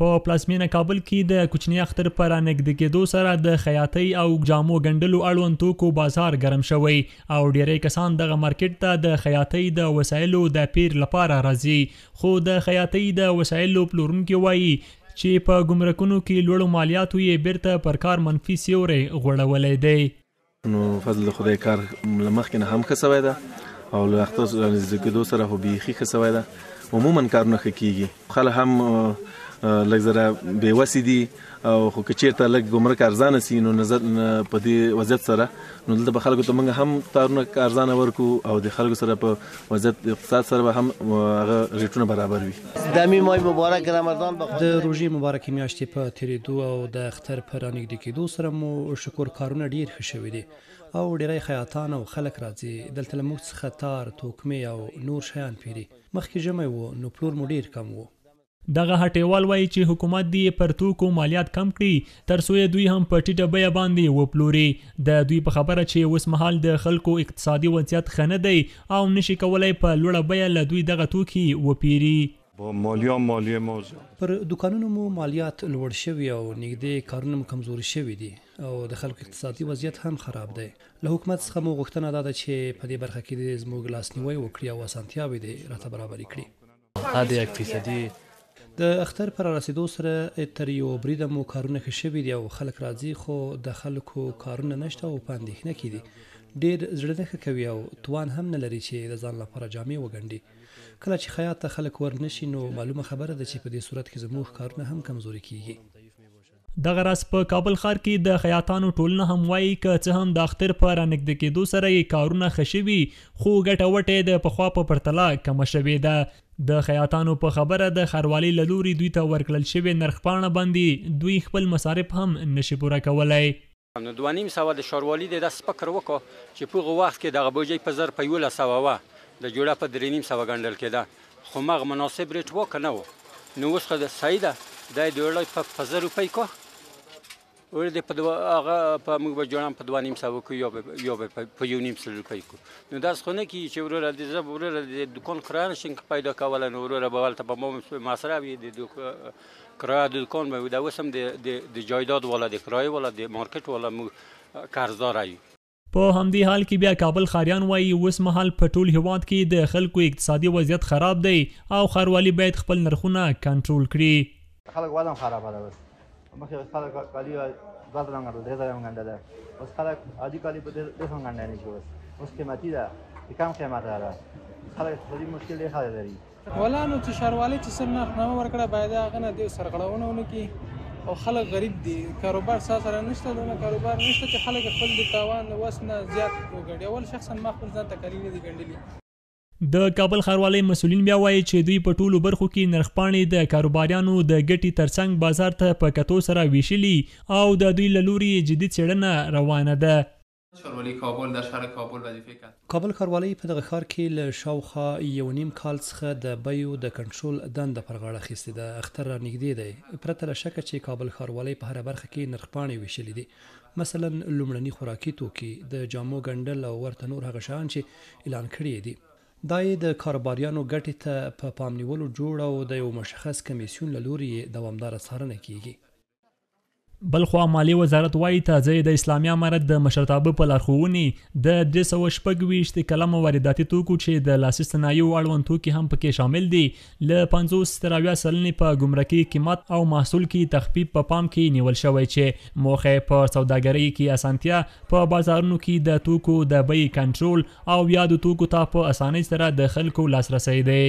په پلازمینه کابل کې د کوچني اختر په رانږدې کېدو سره د خیاطۍ او جامو ګنډلو اړوند توکو بازار ګرم شوی او ډیری کسان دغه مارکیټ ته د خیاطۍ د وسایلو د پیر لپاره راځي، خو د خیاطۍ د وسایلو پلورونکي وایي چې په ګمرکونو کې لوړو مالیاتو یې بیرته پر کار منفي سیوری غوړولی دی. نو فضل خدای کار له مخکې نه هم ښه سوی ده او له اختر رانږدې کېدو سره خو بیخي ښه سوی ده. عموما کارونه ښه کېږي، خلک هم لږ زره بېوسې دي او خو که چېرته لږ ګمرک ارزانه سي نو نظر په دې وضعیت سره نو دلته به خلکو ته موږ هم تارونه ارزانه ورکړو او د خلکو سره په وضعیت اقتصاد سره به هم هغه ریټونه برابر وي. د مې مای مبارک رمضان د روژې مبارکې میاشتې په تېرېدو او د اختر په رانږدې کېدو سره مو شکر کارونه ډېر ښه شوي دي او ډېری خیاطان او خلک راځي دلته له موږ څخه تار، توکمې او نور شیان پیري. مخکې ژمی و نو پلور مو ډېر کم و. دغه هټیوال وایي چې حکومت دې پر توکو مالیات کم کړي تر څو دوی هم په ټیټه بیه باندې وپلوري. د دوی په خبره چې اوس مهال د خلکو اقتصادي وضعیت ښه نه دی او نشي کولی په لوړه بیه له دوی دغه توکي وپیري. پر دوکانونو مو مالیات لوړ شوي او نږدې کارونه مو کمزوري شوي دي او د خلکو اقتصادي وضعیت هم خراب دی. له حکومت څخه مو غوښتنه دا ده چې په دې برخه کې دې زموږ لاسنیوی وکړي او اسانتیاوې دې راته برابرې کړي. د اختر پر رسیدو سره تر یو بریده مو کارونه ښه شوي دي او خلک راځي خو د خلکو کارونه نشته او په اندېښنه کې دي. ډېر زړه نه ښه کوي او توان هم نه لري چې د ځان لپاره جامې وګنډي. کله چې خیاط ته خلک ور نشي نو معلومه خبره ده چې په دې صورت کې زموږ کارونه هم کمزوري کیږي. دغه راز په کابل ښار کې د خیاطانو ټولنه هم وایي که څه هم د اختر په رانږدې کېدو سره یې کارونه ښه شوي خو ګټه وټه د پخوا په پرتله کمه شوې ده. د خیاطانو په خبره د ښاروالۍ له لوري دوی ته ورکړل شوې نرخپاڼه باندې دوی خپل مصارف هم نشي پوره کولی. نو 2.5 د ښاروالي د داسې فکر وکړو چې په هغه وخت کې دغه بوجۍ په 1000 په 1100 وه، د جوړه په 3.5 ګڼل کېده خو مغه مناسب ریټ وکړه نه و. نو اوس خو صحیح ده دا یې د وړی په 1000 روپۍ کو ور دې په هغه په موږ به جوړم په 2.5 کو یا به په 1.5 روپۍ کو. نو داسې خو نه کېږي چې وروره د زه وروره د دوکان کرایه نشم پیدا کولی نو وروره به هلته په ما مصرف وي د کرایه د دوکان به وي. دا اوس هم د جایداد والا د کرایې والا د مارکیټ والا موږ قرضداره یو. په همدې حال کې بیا کابل ښاریان وایي اوس مهال په ټول هیواد کې د خلکو اقتصادي وضعیت خراب دی او ښاروالي باید خپل نرخونه کنټرول کړي. خلک وضع خرابه ده. مخکې خلک کالي 2 زره ګڼل 3 زره ګڼله اوس خلک عادي کالي په 200 ګڼلی نه شي. اوس قیمتي ده د کم قیمته ده خلک اقتصادي مشکل ډېر خلک لري. ولا نو چې ښاروالۍ چې څه نرخنامه ورکړه باید هغه نه د سرغړونه ونه کړي او خلک غریب دي، کاروبار سره نشته، دونه کاروبار نشته چې خلک خپل د تاوان وس نه زیات وګڼي. اول شخصا ما خپل ځان ته کالي نه دي ګڼلي. د کابل ښاروالۍ مسؤلین بیا وایي چې دوی په ټولو برخو کې نرخپاڼې د کاروباریانو د ګټې ترڅنګ بازار ته په کتو سره ویشلي او د دوی له لوري جدي څېړنه روانه ده. ښاروالۍ کابل در شهر کابل وظیفه کرد. کابل ښاروالۍ په دغه ښار کې له شاوخوا 1.5 کال څخه د بیو د کنټرول دنده پر غاړه اخیستې ده. اختر رانږدې دی، پرته له شکه چې کابل ښاروالۍ په هره برخه کې نرخپاڼې ویشلې دي. مثلا لومړني خوراکي توکي، د جامو ګنډل او ورته نور هغه شیان چې اعلان کړي دي. دا یې د کاروباریانو ګټې ته په پام نیولو جوړ او د یو مشخص کمیسیون له لوري دوامداره څارنه کیږي. بلخوا مالیې وزارت وایي تازه د اسلامي امارت د مشرتابه په لارښوونې د 226 کلمه وارداتي توکو چې د لاسي صنایعو اړوند توکي هم پکې شامل دي له 50 تر 80 سلنې په ګمرکي قیمت او محصول کې تخفیف په پام کې نیول شوی چې موخه په سوداګرۍ کې اسانتیا، په بازارونو کې د توکو د بیې کنټرول او یادو توکو ته په اسانۍ سره د خلکو لاسرسی دی.